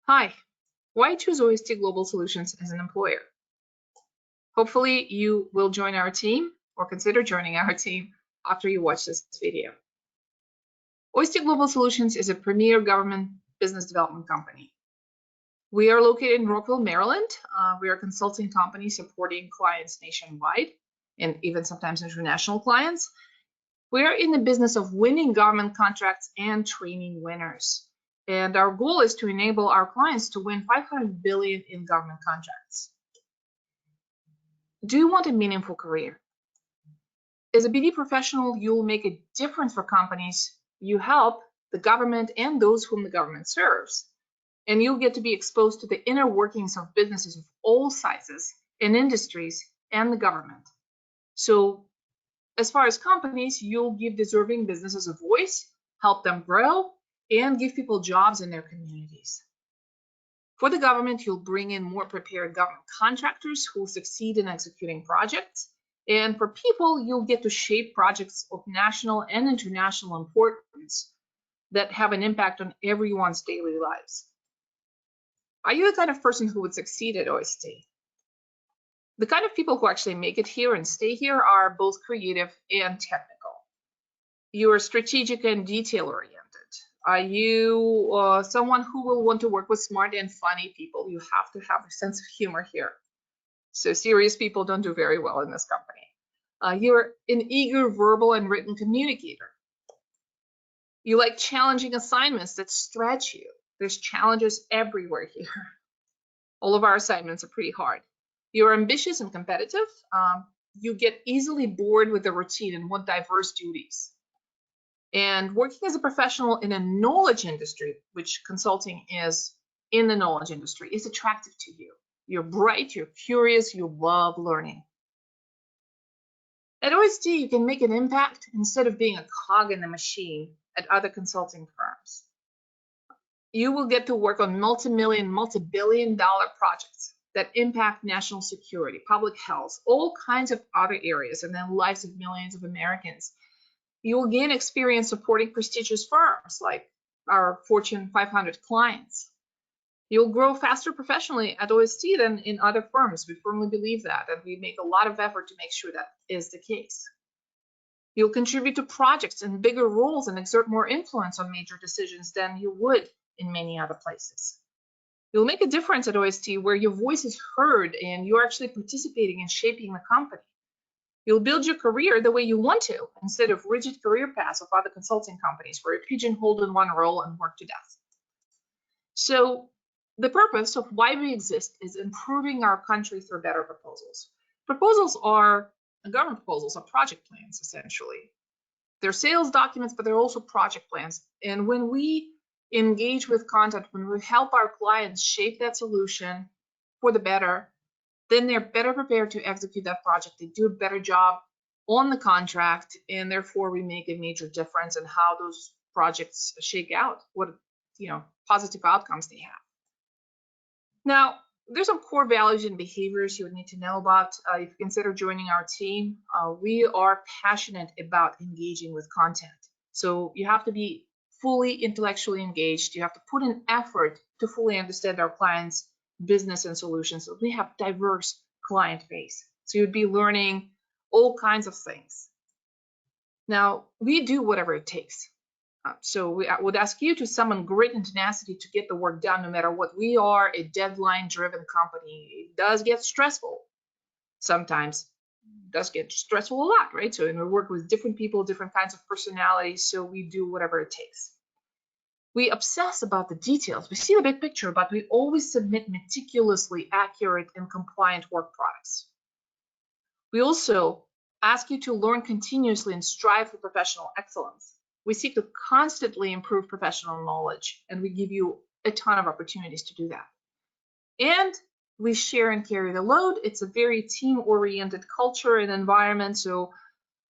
Hi, why choose OST Global Solutions as an employer? Hopefully you will join our team or consider joining our team after you watch this video. OST Global Solutions is a premier government business development company. We are located in Rockville, Maryland. We are a consulting company supporting clients nationwide and even sometimes international clients. We are in the business of winning government contracts and training winners. And our goal is to enable our clients to win $500 billion in government contracts. Do you want a meaningful career? As a BD professional, you'll make a difference for companies you help, the government, and those whom the government serves. And you'll get to be exposed to the inner workings of businesses of all sizes and industries and the government. So as far as companies, you'll give deserving businesses a voice, help them grow, and give people jobs in their communities. For the government, you'll bring in more prepared government contractors who will succeed in executing projects. And for people, you'll get to shape projects of national and international importance that have an impact on everyone's daily lives. Are you the kind of person who would succeed at OST? The kind of people who actually make it here and stay here are both creative and technical. You are strategic and detail-oriented. Are you someone who will want to work with smart and funny people? You have to have a sense of humor here. So serious people don't do very well in this company. You're an eager verbal and written communicator. You like challenging assignments that stretch you. There's challenges everywhere here. All of our assignments are pretty hard. You're ambitious and competitive. You get easily bored with the routine and want diverse duties. And working as a professional in a knowledge industry, which consulting is in the knowledge industry, is attractive to you. You're bright, you're curious, you love learning. At OST, you can make an impact instead of being a cog in the machine at other consulting firms. You will get to work on multi-million, multi-billion-dollar projects that impact national security, public health, all kinds of other areas, and then lives of millions of Americans. You will gain experience supporting prestigious firms like our Fortune 500 clients. You'll grow faster professionally at OST than in other firms. We firmly believe that, and we make a lot of effort to make sure that is the case. You'll contribute to projects in bigger roles and exert more influence on major decisions than you would in many other places. You'll make a difference at OST where your voice is heard and you're actually participating in shaping the company. You'll build your career the way you want to, instead of rigid career paths of other consulting companies where you're pigeonholed in one role and work to death. So the purpose of why we exist is improving our country through better proposals. Government proposals are project plans, essentially. They're sales documents, but they're also project plans. And when we engage with content, when we help our clients shape that solution for the better, then they're better prepared to execute that project. They do a better job on the contract, and therefore we make a major difference in how those projects shake out, what positive outcomes they have. Now, there's some core values and behaviors you would need to know about if you consider joining our team. We are passionate about engaging with content. So you have to be fully intellectually engaged. You have to put in effort to fully understand our clients' business and solutions. So we have diverse client base. So you'd be learning all kinds of things. Now, we do whatever it takes. So I would ask you to summon grit and tenacity to get the work done, no matter what. We are a deadline-driven company. It does get stressful. Sometimes it does get stressful a lot, right? So we work with different people, different kinds of personalities, so we do whatever it takes. We obsess about the details. We see the big picture, but we always submit meticulously accurate and compliant work products. We also ask you to learn continuously and strive for professional excellence. We seek to constantly improve professional knowledge, and we give you a ton of opportunities to do that. And we share and carry the load. It's a very team-oriented culture and environment, so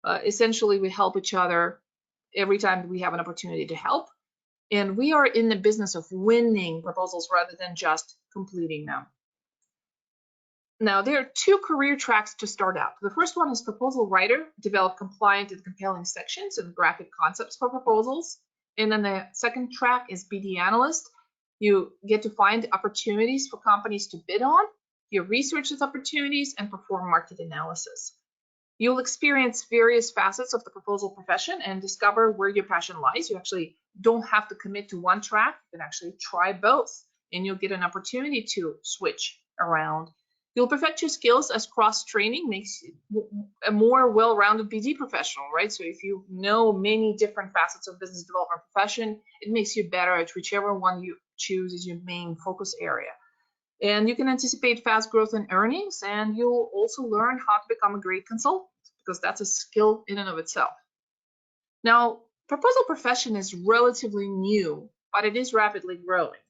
essentially we help each other every time we have an opportunity to help. And we are in the business of winning proposals rather than just completing them. Now, there are two career tracks to start out. The first one is proposal writer, develop compliant and compelling sections and graphic concepts for proposals. And then the second track is BD analyst, You get to find opportunities for companies to bid on, you research those opportunities, and perform market analysis. You'll experience various facets of the proposal profession and discover where your passion lies. You actually don't have to commit to one track. You can actually try both, and you'll get an opportunity to switch around. You'll perfect your skills as cross-training makes you a more well-rounded BD professional, right? So if you know many different facets of business development profession, it makes you better at whichever one you choose as your main focus area. And you can anticipate fast growth in earnings, and you'll also learn how to become a great consultant, because that's a skill in and of itself. Now, proposal profession is relatively new, but it is rapidly growing.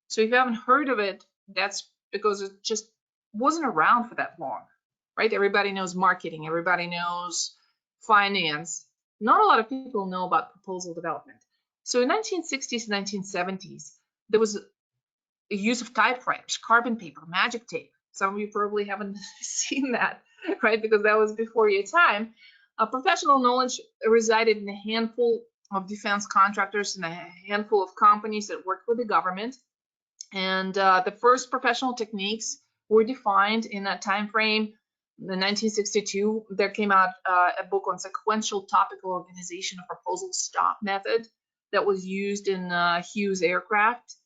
So if you haven't heard of it, that's because it just wasn't around for that long, right? Everybody knows marketing, everybody knows finance. Not a lot of people know about proposal development. So in 1960s and 1970s, there was use of typewriters, carbon paper, magic tape. Some of you probably haven't seen that, right? Because that was before your time. Professional knowledge resided in a handful of defense contractors and a handful of companies that worked with the government. And the first professional techniques were defined in that time frame. In 1962, there came out a book on sequential topical organization of proposal stop method that was used in Hughes aircraft.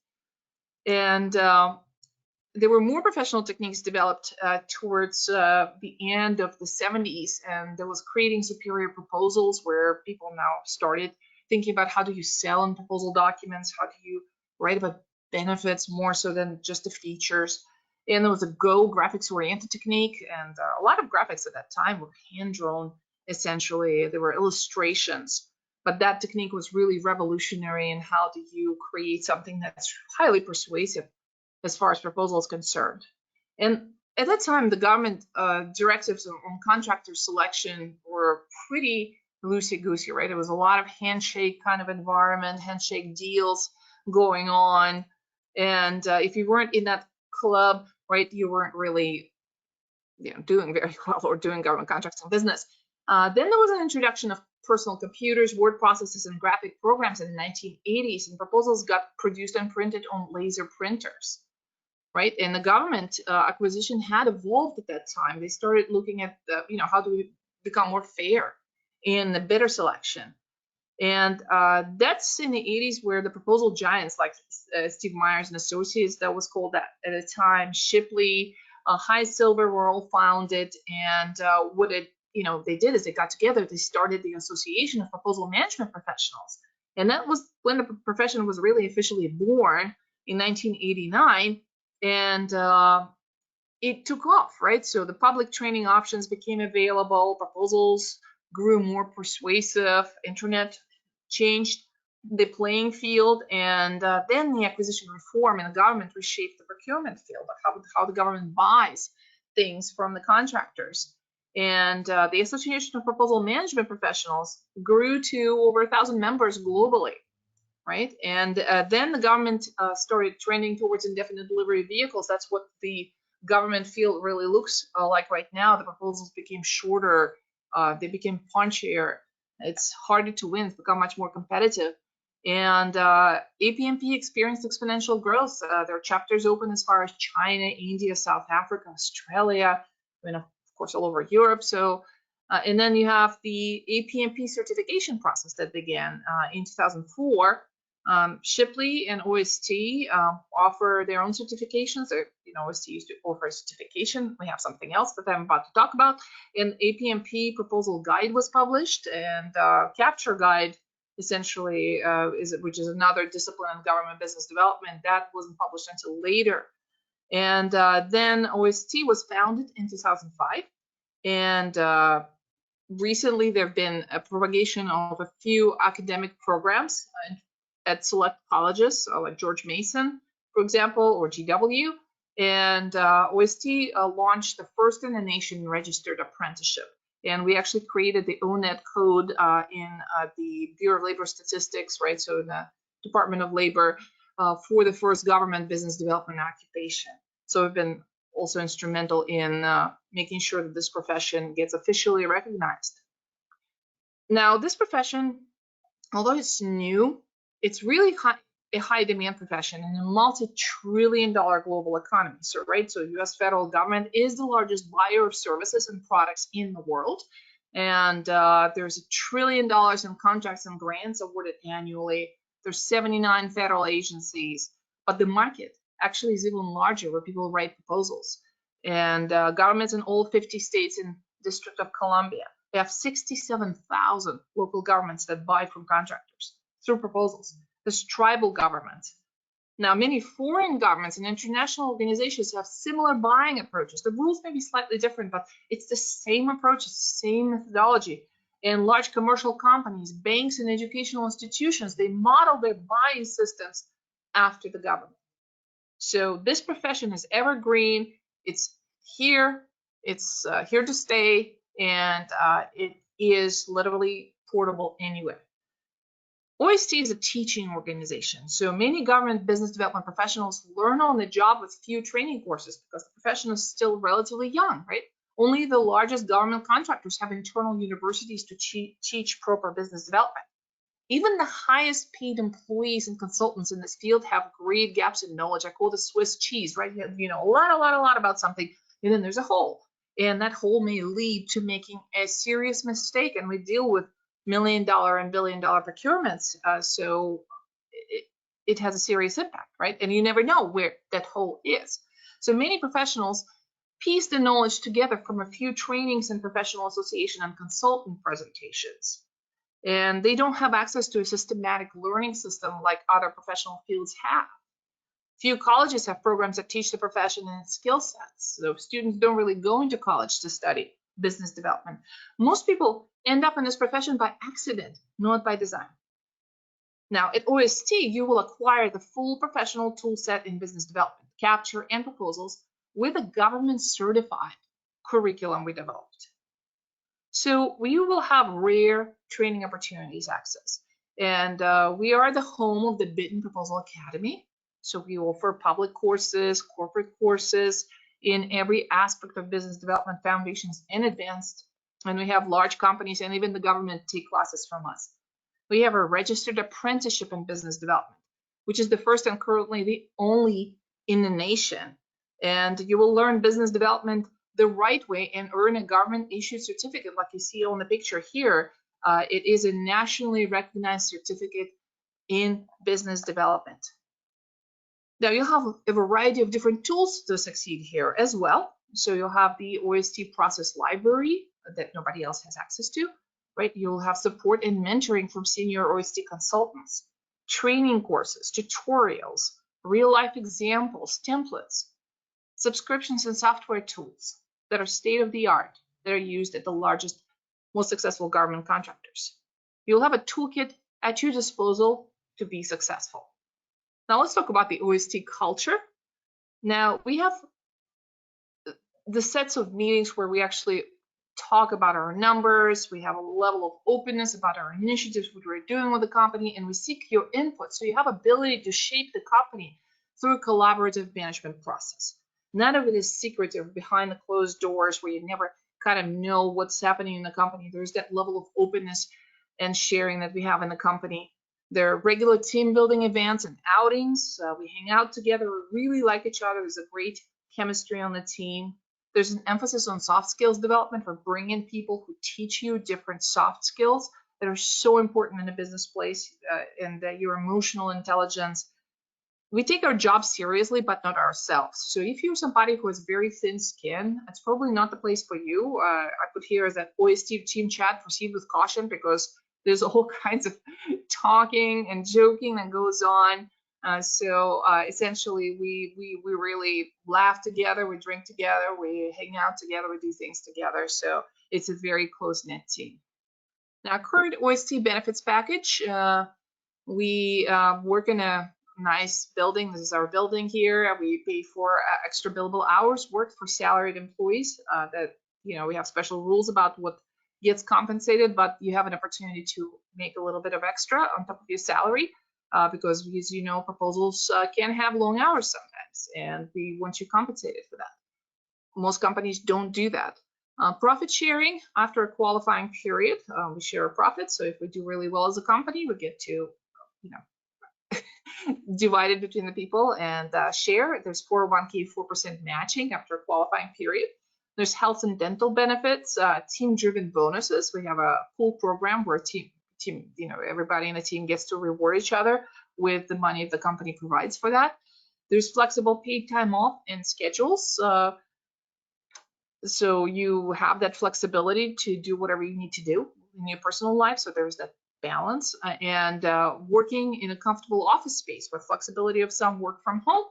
And there were more professional techniques developed towards the end of the 70s, and there was creating superior proposals, where people now started thinking about how do you sell in proposal documents, how do you write about benefits more so than just the features. And there was a Go graphics-oriented technique, and a lot of graphics at that time were hand-drawn, essentially. There were illustrations. But that technique was really revolutionary in how do you create something that's highly persuasive as far as proposal is concerned. And at that time, the government directives on contractor selection were pretty loosey-goosey, right? There was a lot of handshake kind of environment, handshake deals going on. And if you weren't in that club, right, you weren't really doing very well or doing government contracts and business. Then there was an introduction of personal computers, word processors, and graphic programs in the 1980s, and proposals got produced and printed on laser printers, right? And the government acquisition had evolved at that time. They started looking at, how do we become more fair in the bidder selection. And that's in the 80s where the proposal giants like Steve Myers and Associates, that was called that at the time, Shipley, High Silver were all founded. And what they did is they got together, they started the Association of Proposal Management Professionals. And that was when the profession was really officially born in 1989. And it took off, right? So the public training options became available, proposals grew more persuasive, internet changed the playing field, and then the acquisition reform and the government reshaped the procurement field, how the government buys things from the contractors. And the Association of Proposal Management Professionals grew to over 1,000 members globally, right? And then the government started trending towards indefinite delivery vehicles. That's what the government field really looks like right now. The proposals became shorter, they became punchier. It's harder to win, it's become much more competitive. And APMP experienced exponential growth. There are chapters open as far as China, India, South Africa, Australia, and of course all over Europe. So, and then you have the APMP certification process that began in 2004. Shipley and OST offer their own certifications. OST used to offer a certification. We have something else that I'm about to talk about. An APMP proposal guide was published, and capture guide essentially which is another discipline in government business development, that wasn't published until later. And then OST was founded in 2005, and recently there have been a propagation of a few academic programs at select colleges, like George Mason, for example, or GW. And OST launched the first in the nation registered apprenticeship. And we actually created the ONET code in the Bureau of Labor Statistics, right? So in the Department of Labor for the first government business development occupation. So we've been also instrumental in making sure that this profession gets officially recognized. Now, this profession, although it's new, it's really a high demand profession in a multi-trillion-dollar global economy. So, right, so U.S. federal government is the largest buyer of services and products in the world. And there's $1 trillion in contracts and grants awarded annually. There's 79 federal agencies, but the market actually is even larger where people write proposals. And governments in all 50 states and District of Columbia, they have 67,000 local governments that buy from contractors through proposals. There's tribal governments. Now, many foreign governments and international organizations have similar buying approaches. The rules may be slightly different, but it's the same approach, it's the same methodology. And large commercial companies, banks, and educational institutions, they model their buying systems after the government. So this profession is evergreen. It's here to stay, and it is literally portable anywhere. OST is a teaching organization, so many government business development professionals learn on the job with few training courses because the profession is still relatively young, right? Only the largest government contractors have internal universities to teach proper business development. Even the highest paid employees and consultants in this field have great gaps in knowledge. I call it Swiss cheese, right? You know, a lot about something, and then there's a hole. And that hole may lead to making a serious mistake, and we deal with $1 million and $1 billion procurements, so it has a serious impact, right? And you never know where that hole is. So many professionals piece the knowledge together from a few trainings and professional association and consultant presentations. And they don't have access to a systematic learning system like other professional fields have. Few colleges have programs that teach the profession and its skill sets, so students don't really go into college to study business development. Most people end up in this profession by accident, not by design. Now, at OST, you will acquire the full professional tool set in business development, capture, and proposals with a government-certified curriculum we developed. So we will have rare training opportunities access. And we are the home of the Bid and Proposal Academy. So we offer public courses, corporate courses in every aspect of business development, foundations and advanced. And we have large companies and even the government take classes from us. We have a registered apprenticeship in business development, which is the first and currently the only in the nation. And you will learn business development the right way and earn a government issued certificate like you see on the picture here. It is a nationally recognized certificate in business development. Now you'll have a variety of different tools to succeed here as well. So you'll have the OST process library that nobody else has access to, right? You'll have support and mentoring from senior OST consultants, training courses, tutorials, real life examples, templates, subscriptions and software tools that are state-of-the-art, that are used at the largest, most successful government contractors. You'll have a toolkit at your disposal to be successful. Now let's talk about the OST culture. Now we have the sets of meetings where we actually talk about our numbers, we have a level of openness about our initiatives, what we're doing with the company, and we seek your input. So you have ability to shape the company through a collaborative management process. None of it is secretive behind the closed doors where you never kind of know what's happening in the company. There's that level of openness and sharing that we have in the company. There are regular team building events and outings. We hang out together. We really like each other. There's a great chemistry on the team. There's an emphasis on soft skills development for bringing people who teach you different soft skills that are so important in a business place, and your emotional intelligence. We take our job seriously, but not ourselves. So if you're somebody who has very thin skin, it's probably not the place for you. I put here that OST team chat, proceed with caution, because there's all kinds of talking and joking that goes on. Essentially, we really laugh together, we drink together, we hang out together, we do things together. So it's a very close-knit team. Now, current OST benefits package, we work in a nice building. This is our building here. We pay for extra billable hours worked for salaried employees. We have special rules about what gets compensated, but you have an opportunity to make a little bit of extra on top of your salary because, as you know, proposals can have long hours sometimes, and we want you compensated for that. Most companies don't do that. Profit sharing after a qualifying period, we share a profit. So if we do really well as a company, we get to, divided between the people and share. There's 401k 4% matching after a qualifying period. There's health and dental benefits, team-driven bonuses. We have a pool program where everybody in the team gets to reward each other with the money the company provides for that. There's flexible paid time off and schedules. So you have that flexibility to do whatever you need to do in your personal life. So there's that balance, and working in a comfortable office space with flexibility of some work from home,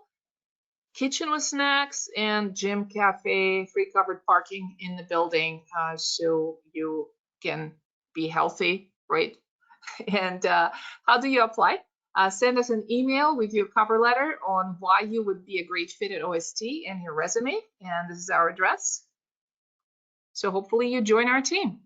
kitchen with snacks, and gym, cafe, free covered parking in the building, so you can be healthy, right? And how do you apply? Send us an email with your cover letter on why you would be a great fit at OST and your resume, and this is our address. So hopefully you join our team.